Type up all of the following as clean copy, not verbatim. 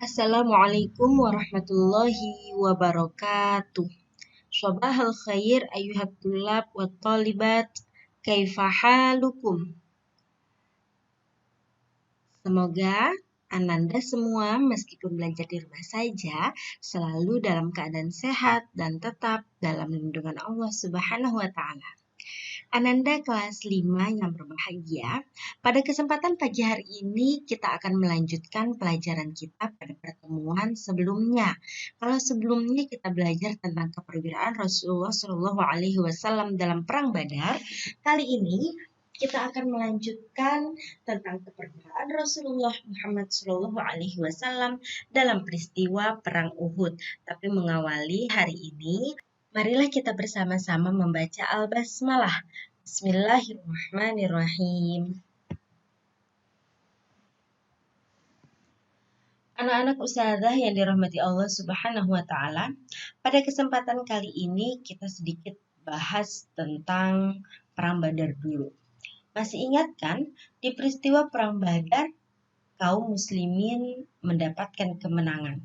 Assalamualaikum warahmatullahi wabarakatuh. Sabahal khair ayuhat tulab wa talibat. Kaifa halukum? Semoga Ananda semua meskipun belajar di rumah saja selalu dalam keadaan sehat dan tetap dalam lindungan Allah Subhanahu wa taala. Ananda kelas 5 yang berbahagia, pada kesempatan pagi hari ini kita akan melanjutkan pelajaran kita pada pertemuan sebelumnya. Kalau sebelumnya kita belajar tentang keperwiraan Rasulullah Shallallahu Alaihi Wasallam dalam perang Badar, kali ini kita akan melanjutkan tentang keperwiraan Rasulullah Muhammad Shallallahu Alaihi Wasallam dalam peristiwa perang Uhud. Tapi mengawali hari ini, marilah kita bersama-sama membaca Al-Basmalah. Bismillahirrahmanirrahim. Anak-anak ustazah yang dirahmati Allah Subhanahu wa taala, pada kesempatan kali ini kita sedikit bahas tentang perang Badar dulu. Masih ingat kan di peristiwa perang Badar kaum muslimin mendapatkan kemenangan?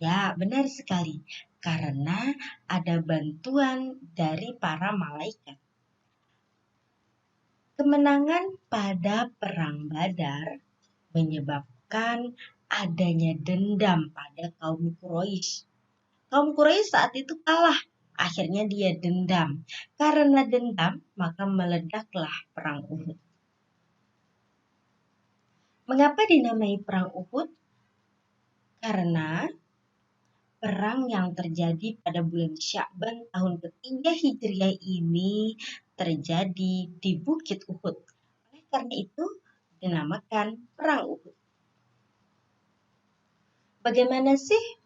Ya, benar sekali. Karena ada bantuan dari para malaikat. Kemenangan pada perang Badar menyebabkan adanya dendam pada kaum Quraisy. Kaum Quraisy saat itu kalah. Akhirnya dia dendam. Karena dendam, maka meledaklah perang Uhud. Mengapa dinamai perang Uhud? Karena perang yang terjadi pada bulan Sya'ban tahun ketiga Hijriah ini terjadi di Bukit Uhud. Oleh karena itu, dinamakan perang Uhud. Bagaimana sih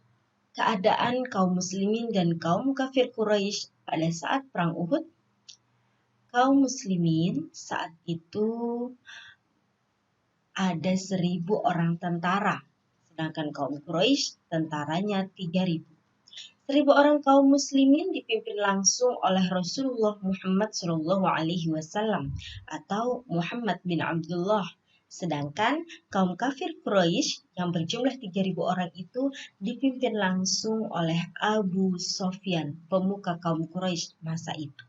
keadaan kaum muslimin dan kaum kafir Quraisy pada saat perang Uhud? Kaum muslimin saat itu ada 1.000 orang tentara, sedangkan kaum Quraisy tentaranya 3.000. 1.000 orang kaum muslimin dipimpin langsung oleh Rasulullah Muhammad SAW atau Muhammad bin Abdullah. Sedangkan kaum kafir Quraisy yang berjumlah 3.000 orang itu dipimpin langsung oleh Abu Sofyan, pemuka kaum Quraisy masa itu.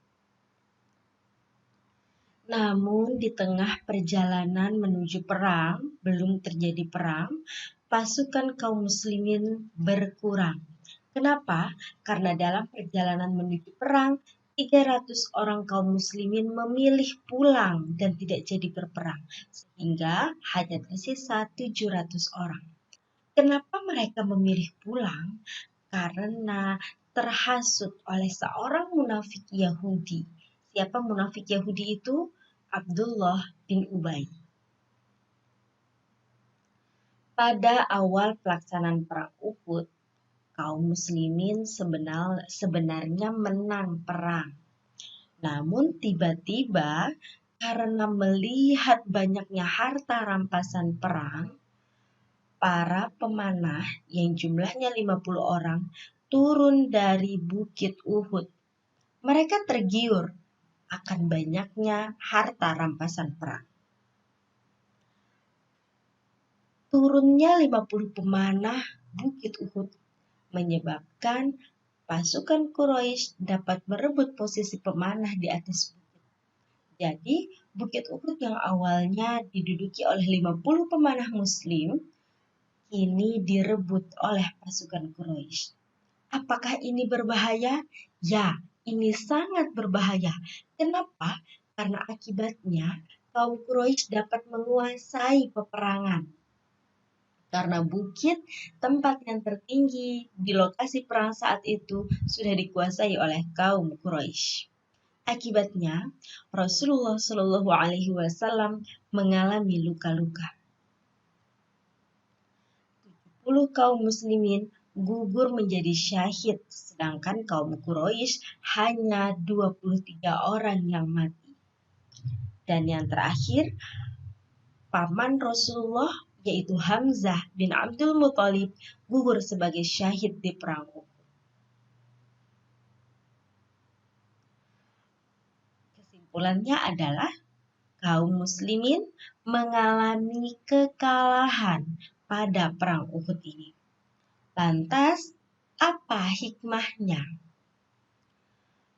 Namun di tengah perjalanan menuju perang, belum terjadi perang, pasukan kaum muslimin berkurang. Kenapa? Karena dalam perjalanan menuju perang, 300 orang kaum muslimin memilih pulang dan tidak jadi berperang, sehingga hanya tersisa 700 orang. Kenapa mereka memilih pulang? Karena terhasut oleh seorang munafik Yahudi. Siapa munafik Yahudi itu? Abdullah bin Ubay. Pada awal pelaksanaan perang Uhud, kaum muslimin sebenarnya menang perang. Namun tiba-tiba karena melihat banyaknya harta rampasan perang, para pemanah yang jumlahnya 50 orang turun dari Bukit Uhud. Mereka tergiur akan banyaknya harta rampasan perang. Turunnya 50 pemanah Bukit Uhud menyebabkan pasukan Quraisy dapat merebut posisi pemanah di atas bukit. Jadi, Bukit Uhud yang awalnya diduduki oleh 50 pemanah muslim, kini direbut oleh pasukan Quraisy. Apakah ini berbahaya? Ya, ini sangat berbahaya. Kenapa? Karena akibatnya kaum Quraisy dapat menguasai peperangan. Karena bukit, tempat yang tertinggi di lokasi perang saat itu sudah dikuasai oleh kaum Quraisy. Akibatnya, Rasulullah Shallallahu Alaihi Wasallam mengalami luka-luka. 70 kaum muslimin gugur menjadi syahid, sedangkan kaum Quraisy hanya 23 orang yang mati. Dan yang terakhir, paman Rasulullah yaitu Hamzah bin Abdul Muthalib gugur sebagai syahid di perang Uhud. Kesimpulannya adalah kaum muslimin mengalami kekalahan pada perang Uhud ini. Lantas, apa hikmahnya?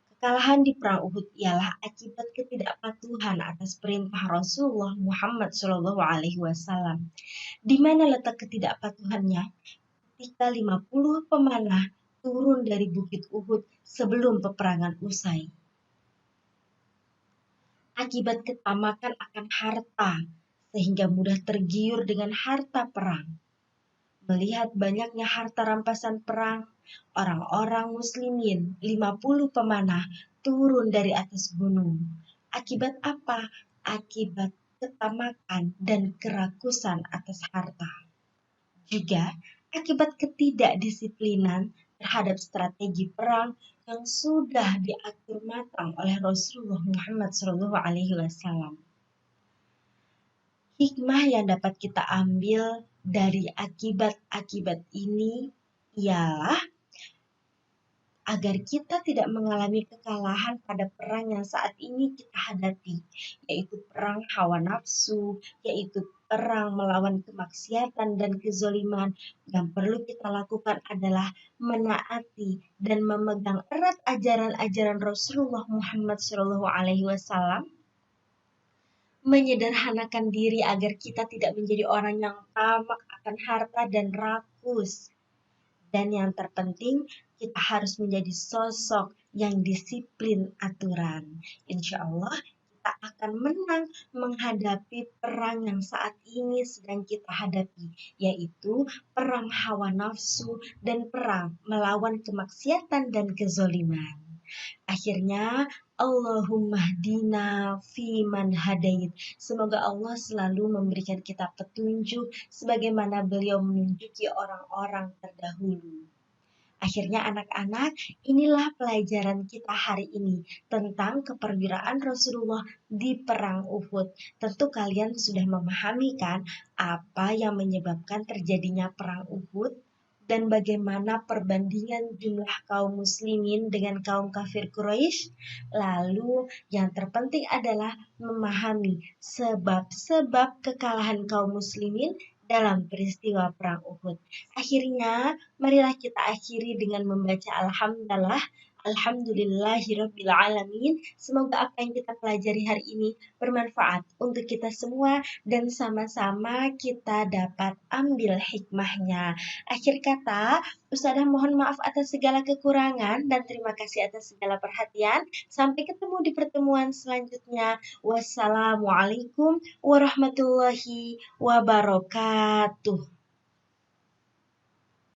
Kekalahan di perang Uhud ialah akibat ketidakpatuhan atas perintah Rasulullah Muhammad SAW. Di mana letak ketidakpatuhannya? Ketika 50 pemanah turun dari Bukit Uhud sebelum peperangan usai. Akibat ketamakan akan harta, sehingga mudah tergiur dengan harta perang. Melihat banyaknya harta rampasan perang, orang-orang muslimin 50 pemanah turun dari atas gunung. Akibat apa? Akibat ketamakan dan kerakusan atas harta. Juga akibat ketidakdisiplinan terhadap strategi perang yang sudah diatur matang oleh Rasulullah Muhammad SAW. Hikmah yang dapat kita ambil dari akibat-akibat ini ialah agar kita tidak mengalami kekalahan pada perang yang saat ini kita hadapi, yaitu perang hawa nafsu, yaitu perang melawan kemaksiatan dan kezoliman. Yang perlu kita lakukan adalah menaati dan memegang erat ajaran-ajaran Rasulullah Muhammad SAW, menyederhanakan diri agar kita tidak menjadi orang yang tamak akan harta dan rakus. Dan yang terpenting, kita harus menjadi sosok yang disiplin aturan. Insya Allah kita akan menang menghadapi perang yang saat ini sedang kita hadapi, yaitu perang hawa nafsu dan perang melawan kemaksiatan dan kezoliman. Akhirnya, Allahumma hdina fiman hadait. Semoga Allah selalu memberikan kita petunjuk sebagaimana beliau menunjuki orang-orang terdahulu. Akhirnya anak-anak, inilah pelajaran kita hari ini tentang keperwiraan Rasulullah di perang Uhud. Tentu kalian sudah memahami kan apa yang menyebabkan terjadinya perang Uhud dan bagaimana perbandingan jumlah kaum muslimin dengan kaum kafir Quraisy. Lalu yang terpenting adalah memahami sebab-sebab kekalahan kaum muslimin dalam peristiwa perang Uhud. Akhirnya, marilah kita akhiri dengan membaca Alhamdulillah. Alhamdulillahirrabbilalamin. Semoga apa yang kita pelajari hari ini bermanfaat untuk kita semua dan sama-sama kita dapat ambil hikmahnya. Akhir kata, Ustazah mohon maaf atas segala kekurangan dan terima kasih atas segala perhatian. Sampai ketemu di pertemuan selanjutnya. Wassalamualaikum warahmatullahi wabarakatuh.